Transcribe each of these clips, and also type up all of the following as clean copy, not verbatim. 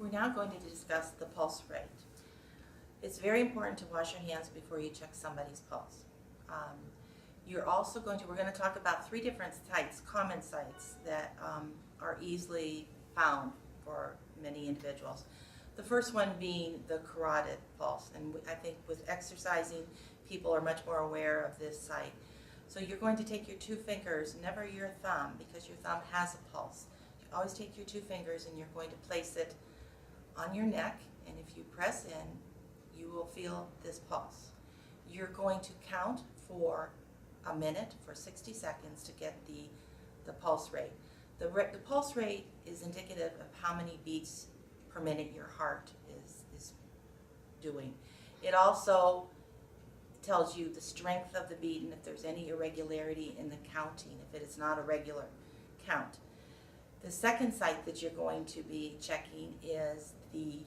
We're now going to discuss the pulse rate. It's very important to wash your hands before you check somebody's pulse. We're going to talk about 3 different sites, common sites, that are easily found for many individuals. The first one being the carotid pulse, and I think with exercising, people are much more aware of this site. So you're going to take your 2 fingers, never your thumb, because your thumb has a pulse. You always take your 2 fingers and you're going to place it on your neck, and if you press in, you will feel this pulse. You're going to count for a minute, for 60 seconds, to get the pulse rate. The pulse rate is indicative of how many beats per minute your heart is doing. It also tells you the strength of the beat and if there's any irregularity in the counting, if it is not a regular count. The second site that you're going to be checking is the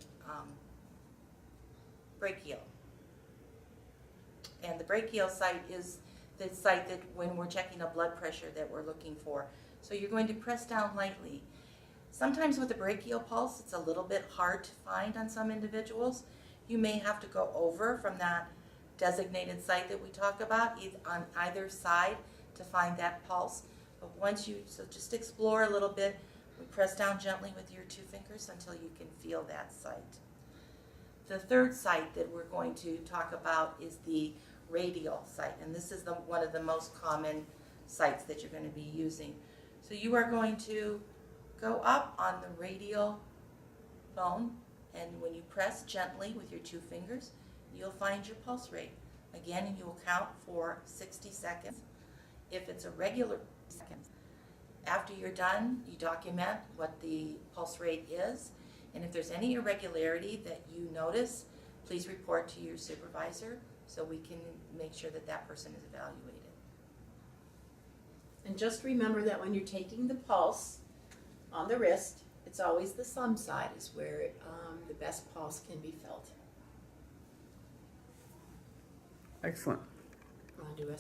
brachial. And the brachial site is the site that when we're checking a blood pressure that we're looking for. So you're going to press down lightly. Sometimes with the brachial pulse, it's a little bit hard to find on some individuals. You may have to go over from that designated site that we talk about on either side to find that pulse. But so just explore a little bit. We press down gently with your 2 fingers until you can feel that site. The third site that we're going to talk about is the radial site, and this is one of the most common sites that you're going to be using. So you are going to go up on the radial bone, and when you press gently with your 2 fingers, you'll find your pulse rate. Again, you will count for 60 seconds. If it's a regular seconds, after you're done, you document what the pulse rate is, and if there's any irregularity that you notice, please report to your supervisor so we can make sure that that person is evaluated. And just remember that when you're taking the pulse on the wrist, it's always the thumb side is where the best pulse can be felt. Excellent. Want to do